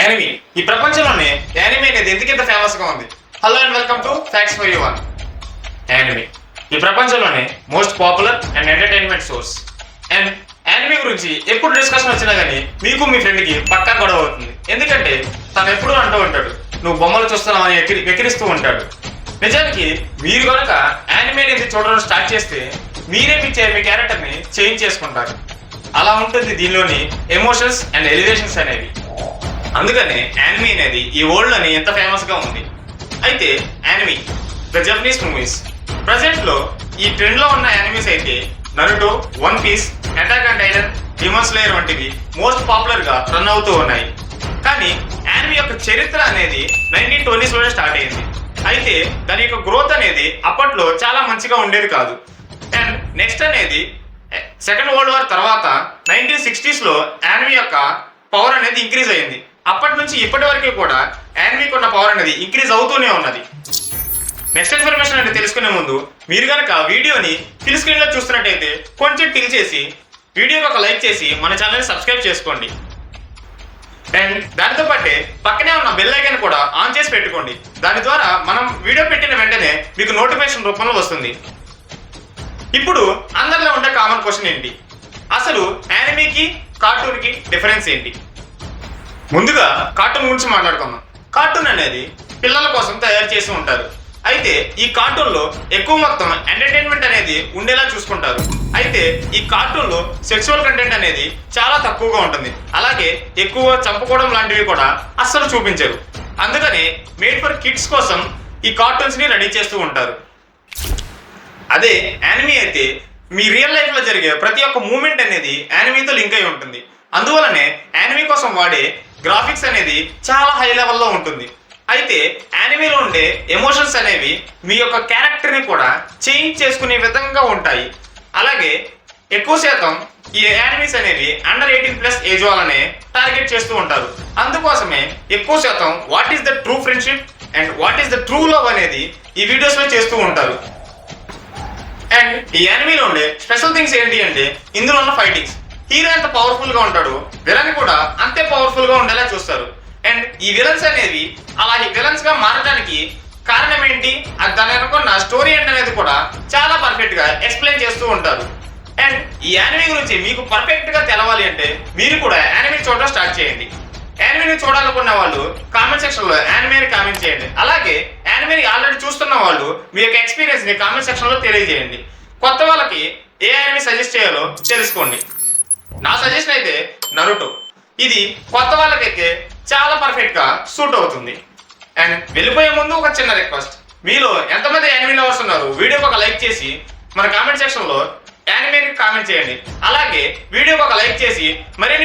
Anime ఈ ప్రపంచంలోనే anime అనేది ఎందుకింత ఫేమస్ గా ఉంది. Hello and welcome to facts for you one. Anime ఈ ప్రపంచంలోనే most popular and entertainment source. And anime గురించి ఎప్పుడు డిస్కషన్ వచ్చినా కానీ మీకు మీ ఫ్రెండ్ కి పక్కా గొడవ అవుతుంది. ఎందుకంటే తను ఎప్పుడూ అంటూ ఉంటాడు, నువ్వు బొమ్మలు చూస్తున్నావని వెకిరిస్తూ ఉంటాడు. నిజానికి మీరు కనుక యానిమీ అనేది చూడడం స్టార్ట్ చేస్తే మీరే మీ క్యారెక్టర్ ని చేంజ్ చేసుకుంటారు. అలా ఉంటుంది దీనిలోని ఎమోషన్స్ అండ్ ఎలివేషన్స్ అనేవి. అందుకనే యానిమీ అనేది ఈ వరల్డ్ లోని ఎంత ఫేమస్ గా ఉంది. అయితే anime the Japanese movies present లో ఈ ట్రెండ్ లో ఉన్న యానిమీస్ అయితే Naruto, one piece, attack and titan, demon slayer వంటివి మోస్ట్ పాపులర్ గా రన్ అవుతూ ఉన్నాయి. కానీ యానిమీ యొక్క చరిత్ర అనేది 1920s లోనే స్టార్ట్ అయింది. అయితే దాని యొక్క గ్రోత్ అనేది అప్పట్లో చాలా మంచిగా ఉండేది కాదు. అండ్ నెక్స్ట్ అనేది సెకండ్ వరల్డ్ వార్ తర్వాత 1960s లో యానిమీ యొక్క పవర్ అనేది ఇంక్రీజ్ అయింది. అప్పటి నుంచి ఇప్పటి వరకు కూడా యానిమీకి ఉన్న పవర్ అనేది ఇంక్రీజ్ అవుతూనే ఉన్నది. నెక్స్ట్ ఇన్ఫర్మేషన్ అనేది తెలుసుకునే ముందు మీరు కనుక వీడియోని ఫుల్ స్క్రీన్ లో చూస్తున్నట్టయితే కొంచెం టిల్ చేసి వీడియోకి ఒక లైక్ చేసి మన ఛానల్ని సబ్స్క్రైబ్ చేసుకోండి. అండ్ దానితో పాటే పక్కనే ఉన్న బెల్ ఐకాన్ కూడా ఆన్ చేసి పెట్టుకోండి. దాని ద్వారా మనం వీడియో పెట్టిన వెంటనే మీకు నోటిఫికేషన్ రూపంలో వస్తుంది. ఇప్పుడు అందరిలో ఉండే కామన్ క్వశ్చన్ ఏంటి, అసలు యానిమీకి కార్టూన్కి డిఫరెన్స్ ఏంటి? ముందుగా కార్టూన్ గురించి మాట్లాడుకుందాం. కార్టూన్ అనేది పిల్లల కోసం తయారు చేసి ఉంటారు. అయితే ఈ కార్టూన్ లో ఎక్కువ మొత్తం ఎంటర్టైన్మెంట్ అనేది ఉండేలా చూసుకుంటారు. అయితే ఈ కార్టూన్ లో సెక్సువల్ కంటెంట్ అనేది చాలా తక్కువగా ఉంటుంది. అలాగే ఎక్కువ చంపుకోవడం లాంటివి కూడా అస్సలు చూపించరు. అందుకని మేడ్ ఫర్ కిడ్స్ కోసం ఈ కార్టూన్స్ ని రెడీ చేస్తూ ఉంటారు. అదే యానిమీ అయితే మీ రియల్ లైఫ్ లో జరిగే ప్రతి ఒక్క మూమెంట్ అనేది యానిమీతో లింక్ అయి ఉంటుంది. అందువలనే యానిమీ కోసం వాడే గ్రాఫిక్స్ అనేది చాలా హై లెవెల్లో ఉంటుంది. అయితే యానిమీలో ఉండే ఎమోషన్స్ అనేవి మీ యొక్క క్యారెక్టర్ని కూడా చేంజ్ చేసుకునే విధంగా ఉంటాయి. అలాగే ఎక్కువ శాతం ఈ యానిమీస్ అనేవి అండర్ 18+ ఏజ్ వాళ్ళనే టార్గెట్ చేస్తూ ఉంటారు. అందుకోసమే ఎక్కువ శాతం what is the true friendship and what is the true love అనేది ఈ వీడియోస్లో చేస్తూ ఉంటారు. అండ్ ఈ యానిమీలో ఉండే స్పెషల్ థింగ్స్ ఏంటి అంటే ఇందులో ఉన్న ఫైటింగ్స్. హీరో ఎంత పవర్ఫుల్ గా ఉంటాడు, విలన్ కూడా అంతే పవర్ఫుల్ గా ఉండేలా చూస్తారు. అండ్ ఈ విలన్స్ అనేవి అలా విలన్స్ గా మారడానికి కారణం ఏంటి, దాని అనుకున్న స్టోరీ ఏంటి అనేది కూడా చాలా పర్ఫెక్ట్ గా ఎక్స్ప్లెయిన్ చేస్తూ ఉంటారు. అండ్ ఈ యానిమీ గురించి మీకు పర్ఫెక్ట్ గా తెలవాలి అంటే మీరు కూడా యానిమీ చూడడం స్టార్ట్ చేయండి. యానిమీని చూడాలనుకున్న వాళ్ళు కామెంట్ సెక్షన్ లో యానిమీని కామెంట్ చేయండి. అలాగే యానిమీని ఆల్రెడీ చూస్తున్న వాళ్ళు మీ యొక్క ఎక్స్పీరియన్స్ ని కామెంట్ సెక్షన్ లో తెలియజేయండి. కొత్త వాళ్ళకి ఏ యానిమీ సజెస్ట్ చేయాలో తెలుసుకోండి. నా సజెషన్ అయితే నరుటో. ఇది కొత్త వాళ్ళకైతే చాలా పర్ఫెక్ట్ గా సూట్ అవుతుంది. అండ్ వెళ్ళిపోయే ముందు ఒక చిన్న రిక్వెస్ట్, మీలో ఎంతమంది యానిమీ లవర్స్ ఉన్నారు వీడియోకి ఒక లైక్ చేసి మన కామెంట్ సెక్షన్ లో యానిమీని కామెంట్ చేయండి. అలాగే వీడియోకి ఒక లైక్ చేసి మరి